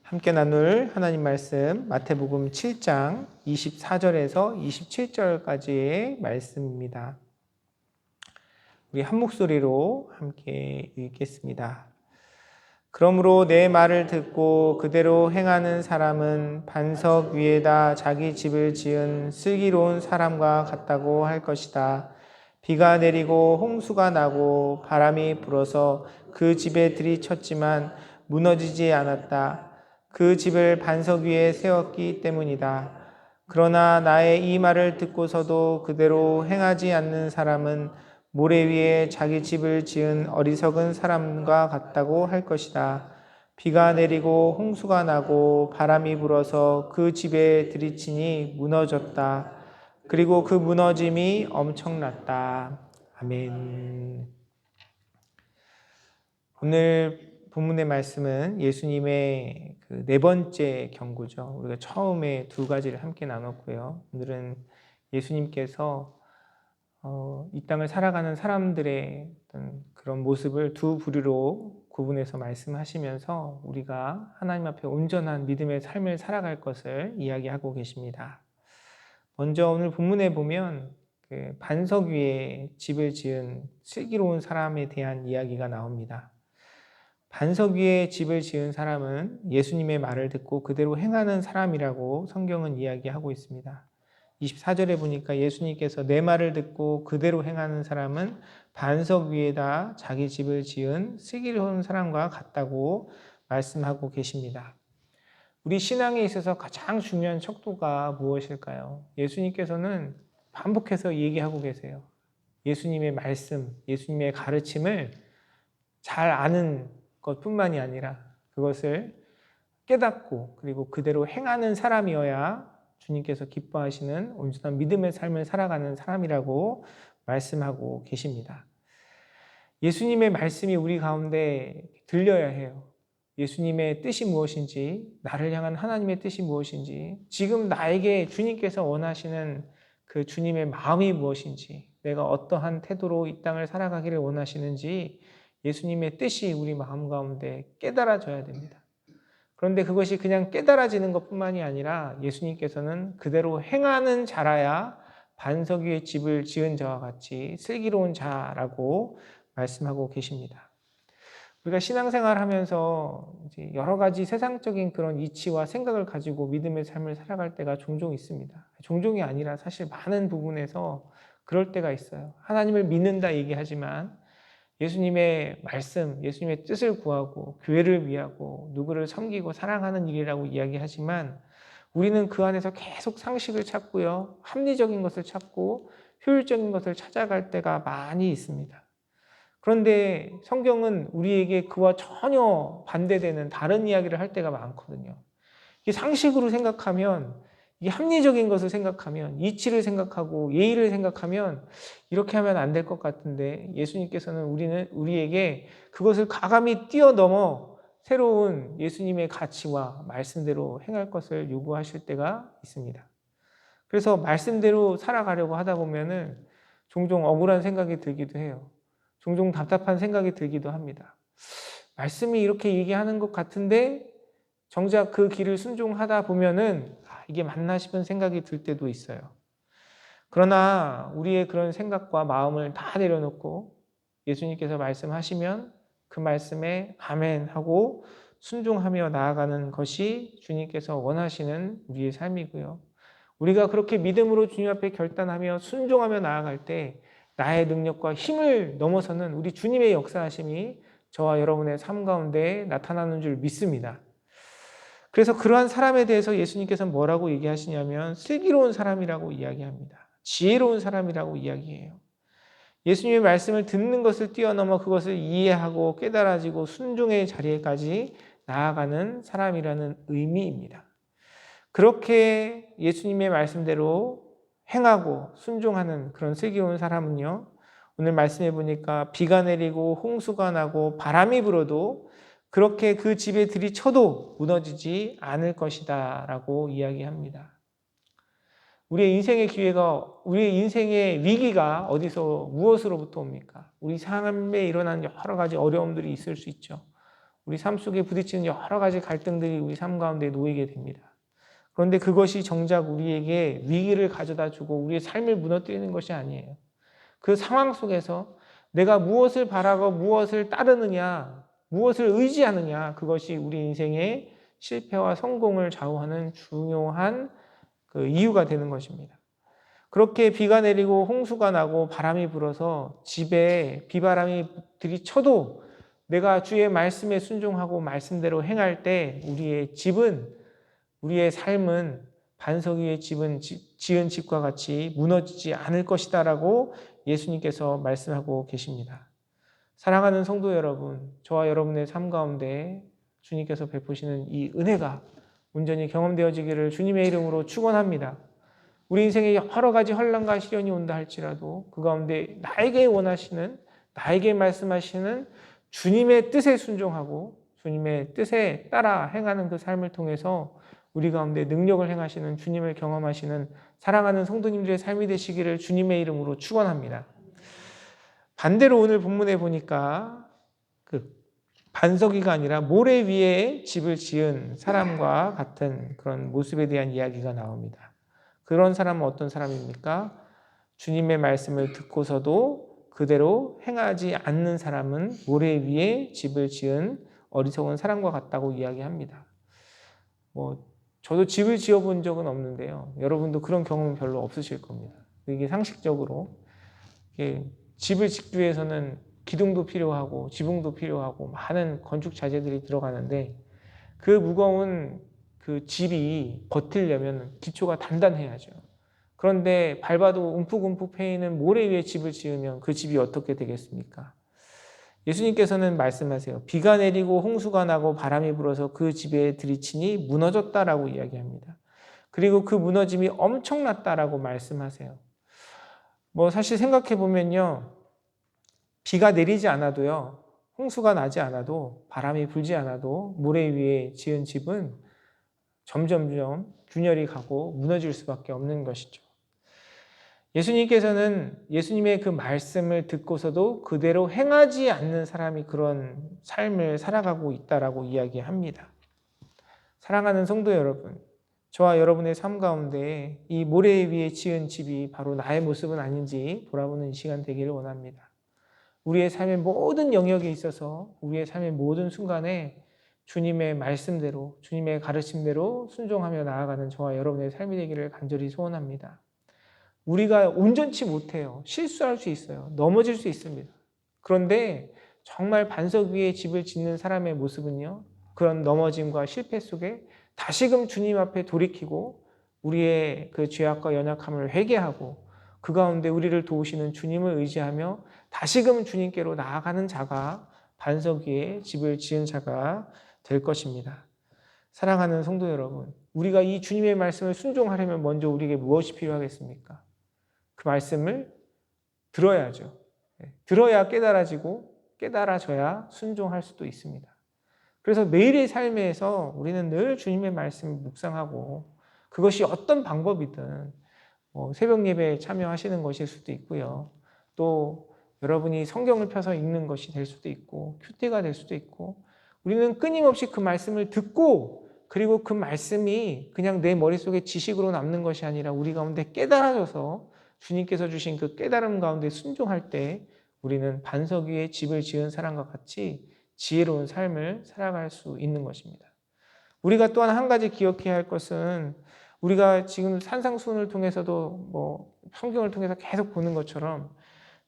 함께 나눌 하나님 말씀 마태복음 7장 24절에서 27절까지의 말씀입니다. 우리 한 목소리로 함께 읽겠습니다. 그러므로 내 말을 듣고 그대로 행하는 사람은 반석 위에다 자기 집을 지은 슬기로운 사람과 같다고 할 것이다. 비가 내리고 홍수가 나고 바람이 불어서 그 집에 들이쳤지만 무너지지 않았다. 그 집을 반석 위에 세웠기 때문이다. 그러나 나의 이 말을 듣고서도 그대로 행하지 않는 사람은 모래 위에 자기 집을 지은 어리석은 사람과 같다고 할 것이다. 비가 내리고 홍수가 나고 바람이 불어서 그 집에 들이치니 무너졌다. 그리고 그 무너짐이 엄청났다. 아멘. 오늘 본문의 말씀은 예수님의 그 네 번째 경고죠. 우리가 처음에 두 가지를 함께 나눴고요. 오늘은 예수님께서 이 땅을 살아가는 사람들의 어떤 그런 모습을 두 부류로 구분해서 말씀하시면서 우리가 하나님 앞에 온전한 믿음의 삶을 살아갈 것을 이야기하고 계십니다. 먼저 오늘 본문에 보면 그 반석 위에 집을 지은 슬기로운 사람에 대한 이야기가 나옵니다. 반석 위에 집을 지은 사람은 예수님의 말을 듣고 그대로 행하는 사람이라고 성경은 이야기하고 있습니다. 24절에 보니까 예수님께서 내 말을 듣고 그대로 행하는 사람은 반석 위에다 자기 집을 지은 슬기로운 사람과 같다고 말씀하고 계십니다. 우리 신앙에 있어서 가장 중요한 척도가 무엇일까요? 예수님께서는 반복해서 얘기하고 계세요. 예수님의 말씀, 예수님의 가르침을 잘 아는 것뿐만이 아니라 그것을 깨닫고 그리고 그대로 행하는 사람이어야 주님께서 기뻐하시는 온전한 믿음의 삶을 살아가는 사람이라고 말씀하고 계십니다. 예수님의 말씀이 우리 가운데 들려야 해요. 예수님의 뜻이 무엇인지, 나를 향한 하나님의 뜻이 무엇인지, 지금 나에게 주님께서 원하시는 그 주님의 마음이 무엇인지, 내가 어떠한 태도로 이 땅을 살아가기를 원하시는지 예수님의 뜻이 우리 마음 가운데 깨달아져야 됩니다. 그런데 그것이 그냥 깨달아지는 것뿐만이 아니라 예수님께서는 그대로 행하는 자라야 반석 위에 집을 지은 자와 같이 슬기로운 자라고 말씀하고 계십니다. 우리가 신앙생활 하면서 이제 여러 가지 세상적인 그런 이치와 생각을 가지고 믿음의 삶을 살아갈 때가 종종 있습니다. 종종이 아니라 사실 많은 부분에서 그럴 때가 있어요. 하나님을 믿는다 얘기하지만 예수님의 말씀, 예수님의 뜻을 구하고 교회를 위하고 누구를 섬기고 사랑하는 일이라고 이야기하지만 우리는 그 안에서 계속 상식을 찾고요. 합리적인 것을 찾고 효율적인 것을 찾아갈 때가 많이 있습니다. 그런데 성경은 우리에게 그와 전혀 반대되는 다른 이야기를 할 때가 많거든요. 이게 상식으로 생각하면, 이게 합리적인 것을 생각하면, 이치를 생각하고 예의를 생각하면 이렇게 하면 안 될 것 같은데 예수님께서는 우리에게 그것을 과감히 뛰어넘어 새로운 예수님의 가치와 말씀대로 행할 것을 요구하실 때가 있습니다. 그래서 말씀대로 살아가려고 하다 보면은 종종 억울한 생각이 들기도 해요. 종종 답답한 생각이 들기도 합니다. 말씀이 이렇게 얘기하는 것 같은데 정작 그 길을 순종하다 보면은 이게 맞나 싶은 생각이 들 때도 있어요. 그러나 우리의 그런 생각과 마음을 다 내려놓고 예수님께서 말씀하시면 그 말씀에 아멘 하고 순종하며 나아가는 것이 주님께서 원하시는 우리의 삶이고요. 우리가 그렇게 믿음으로 주님 앞에 결단하며 순종하며 나아갈 때 나의 능력과 힘을 넘어서는 우리 주님의 역사하심이 저와 여러분의 삶 가운데 나타나는 줄 믿습니다. 그래서 그러한 사람에 대해서 예수님께서 뭐라고 얘기하시냐면 슬기로운 사람이라고 이야기합니다. 지혜로운 사람이라고 이야기해요. 예수님의 말씀을 듣는 것을 뛰어넘어 그것을 이해하고 깨달아지고 순종의 자리에까지 나아가는 사람이라는 의미입니다. 그렇게 예수님의 말씀대로 행하고 순종하는 그런 슬기로운 사람은요, 오늘 말씀해 보니까 비가 내리고 홍수가 나고 바람이 불어도 그렇게 그 집에 들이쳐도 무너지지 않을 것이다 라고 이야기합니다. 우리의 인생의 기회가, 우리의 인생의 위기가 어디서 무엇으로부터 옵니까? 우리 삶에 일어난 여러 가지 어려움들이 있을 수 있죠. 우리 삶 속에 부딪히는 여러 가지 갈등들이 우리 삶 가운데 놓이게 됩니다. 그런데 그것이 정작 우리에게 위기를 가져다 주고 우리의 삶을 무너뜨리는 것이 아니에요. 그 상황 속에서 내가 무엇을 바라고 무엇을 따르느냐, 무엇을 의지하느냐, 그것이 우리 인생의 실패와 성공을 좌우하는 중요한 그 이유가 되는 것입니다. 그렇게 비가 내리고 홍수가 나고 바람이 불어서 집에 비바람이 들이쳐도 내가 주의 말씀에 순종하고 말씀대로 행할 때 우리의 집은, 우리의 삶은 반석 위에 지은 집과 같이 무너지지 않을 것이다라고 예수님께서 말씀하고 계십니다. 사랑하는 성도 여러분, 저와 여러분의 삶 가운데 주님께서 베푸시는 이 은혜가 온전히 경험되어지기를 주님의 이름으로 축원합니다. 우리 인생에 여러 가지 환난과 시련이 온다 할지라도 그 가운데 나에게 원하시는, 나에게 말씀하시는 주님의 뜻에 순종하고 주님의 뜻에 따라 행하는 그 삶을 통해서 우리 가운데 능력을 행하시는 주님을 경험하시는 사랑하는 성도님들의 삶이 되시기를 주님의 이름으로 축원합니다. 반대로 오늘 본문에 보니까 그 반석이가 아니라 모래 위에 집을 지은 사람과 같은 그런 모습에 대한 이야기가 나옵니다. 그런 사람은 어떤 사람입니까? 주님의 말씀을 듣고서도 그대로 행하지 않는 사람은 모래 위에 집을 지은 어리석은 사람과 같다고 이야기합니다. 저도 집을 지어본 적은 없는데요. 여러분도 그런 경험은 별로 없으실 겁니다. 이게 상식적으로 집을 짓기 위해서는 기둥도 필요하고 지붕도 필요하고 많은 건축 자재들이 들어가는데 그 무거운 그 집이 버티려면 기초가 단단해야죠. 그런데 밟아도 움푹움푹 패이는 모래 위에 집을 지으면 그 집이 어떻게 되겠습니까? 예수님께서는 말씀하세요. 비가 내리고 홍수가 나고 바람이 불어서 그 집에 들이치니 무너졌다라고 이야기합니다. 그리고 그 무너짐이 엄청났다라고 말씀하세요. 사실 생각해 보면요. 비가 내리지 않아도요. 홍수가 나지 않아도 바람이 불지 않아도 모래 위에 지은 집은 점점점 균열이 가고 무너질 수밖에 없는 것이죠. 예수님께서는 예수님의 그 말씀을 듣고서도 그대로 행하지 않는 사람이 그런 삶을 살아가고 있다라고 이야기합니다. 사랑하는 성도 여러분, 저와 여러분의 삶 가운데 이 모래 위에 지은 집이 바로 나의 모습은 아닌지 돌아보는 시간 되기를 원합니다. 우리의 삶의 모든 영역에 있어서 우리의 삶의 모든 순간에 주님의 말씀대로, 주님의 가르침대로 순종하며 나아가는 저와 여러분의 삶이 되기를 간절히 소원합니다. 우리가 온전치 못해요. 실수할 수 있어요. 넘어질 수 있습니다. 그런데 정말 반석 위에 집을 짓는 사람의 모습은요. 그런 넘어짐과 실패 속에 다시금 주님 앞에 돌이키고 우리의 그 죄악과 연약함을 회개하고 그 가운데 우리를 도우시는 주님을 의지하며 다시금 주님께로 나아가는 자가 반석 위에 집을 지은 자가 될 것입니다. 사랑하는 성도 여러분, 우리가 이 주님의 말씀을 순종하려면 먼저 우리에게 무엇이 필요하겠습니까? 그 말씀을 들어야죠. 들어야 깨달아지고 깨달아져야 순종할 수도 있습니다. 그래서 매일의 삶에서 우리는 늘 주님의 말씀을 묵상하고 그것이 어떤 방법이든 새벽 예배에 참여하시는 것일 수도 있고요. 또 여러분이 성경을 펴서 읽는 것이 될 수도 있고 큐티가 될 수도 있고 우리는 끊임없이 그 말씀을 듣고 그리고 그 말씀이 그냥 내 머릿속에 지식으로 남는 것이 아니라 우리 가운데 깨달아져서 주님께서 주신 그 깨달음 가운데 순종할 때 우리는 반석 위에 집을 지은 사람과 같이 지혜로운 삶을 살아갈 수 있는 것입니다. 우리가 또한 한 가지 기억해야 할 것은 우리가 지금 산상수훈을 통해서도 성경을 통해서 계속 보는 것처럼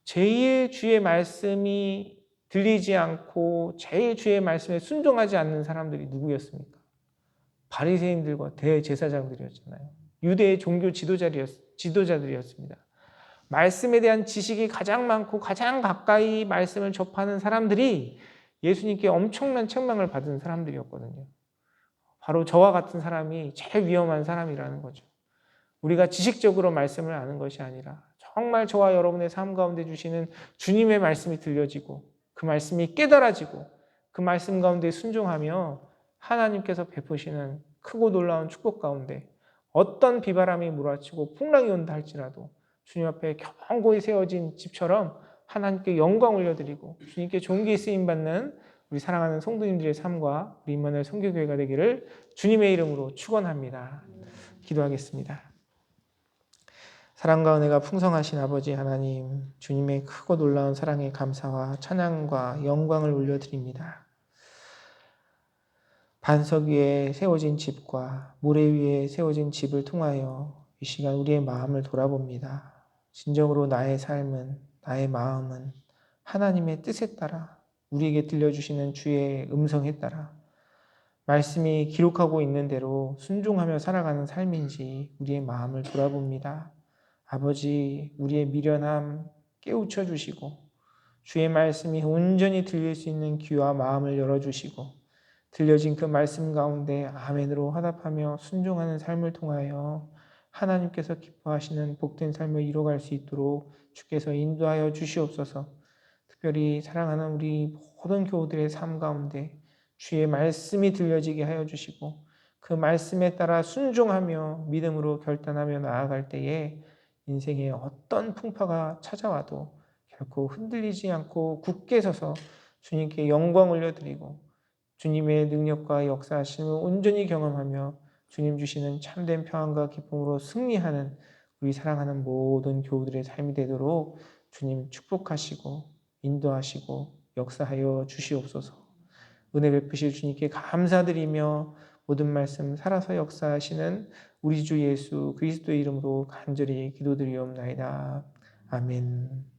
제일 주의 말씀이 들리지 않고 제일 주의 말씀에 순종하지 않는 사람들이 누구였습니까? 바리새인들과 대제사장들이었잖아요. 유대의 종교 지도자들이었습니다. 말씀에 대한 지식이 가장 많고 가장 가까이 말씀을 접하는 사람들이 예수님께 엄청난 책망을 받은 사람들이었거든요. 바로 저와 같은 사람이 제일 위험한 사람이라는 거죠. 우리가 지식적으로 말씀을 아는 것이 아니라 정말 저와 여러분의 삶 가운데 주시는 주님의 말씀이 들려지고 그 말씀이 깨달아지고 그 말씀 가운데 순종하며 하나님께서 베푸시는 크고 놀라운 축복 가운데 어떤 비바람이 몰아치고 풍랑이 온다 할지라도 주님 앞에 견고히 세워진 집처럼 하나님께 영광 올려드리고 주님께 존귀 쓰임받는 우리 사랑하는 성도님들의 삶과 우리 임마누엘 선교교회가 되기를 주님의 이름으로 축원합니다. 기도하겠습니다. 사랑과 은혜가 풍성하신 아버지 하나님, 주님의 크고 놀라운 사랑에 감사와 찬양과 영광을 올려드립니다. 반석 위에 세워진 집과 모래 위에 세워진 집을 통하여 이 시간 우리의 마음을 돌아봅니다. 진정으로 나의 삶은, 나의 마음은 하나님의 뜻에 따라, 우리에게 들려주시는 주의 음성에 따라 말씀이 기록하고 있는 대로 순종하며 살아가는 삶인지 우리의 마음을 돌아봅니다. 아버지, 우리의 미련함 깨우쳐 주시고 주의 말씀이 온전히 들릴 수 있는 귀와 마음을 열어주시고 들려진 그 말씀 가운데 아멘으로 화답하며 순종하는 삶을 통하여 하나님께서 기뻐하시는 복된 삶을 이뤄갈 수 있도록 주께서 인도하여 주시옵소서. 특별히 사랑하는 우리 모든 교우들의 삶 가운데 주의 말씀이 들려지게 하여 주시고 그 말씀에 따라 순종하며 믿음으로 결단하며 나아갈 때에 인생에 어떤 풍파가 찾아와도 결코 흔들리지 않고 굳게 서서 주님께 영광 올려드리고 주님의 능력과 역사하심을 온전히 경험하며 주님 주시는 참된 평안과 기쁨으로 승리하는 우리 사랑하는 모든 교우들의 삶이 되도록 주님 축복하시고 인도하시고 역사하여 주시옵소서. 은혜 베푸실 주님께 감사드리며 모든 말씀 살아서 역사하시는 우리 주 예수 그리스도의 이름으로 간절히 기도드리옵나이다. 아멘.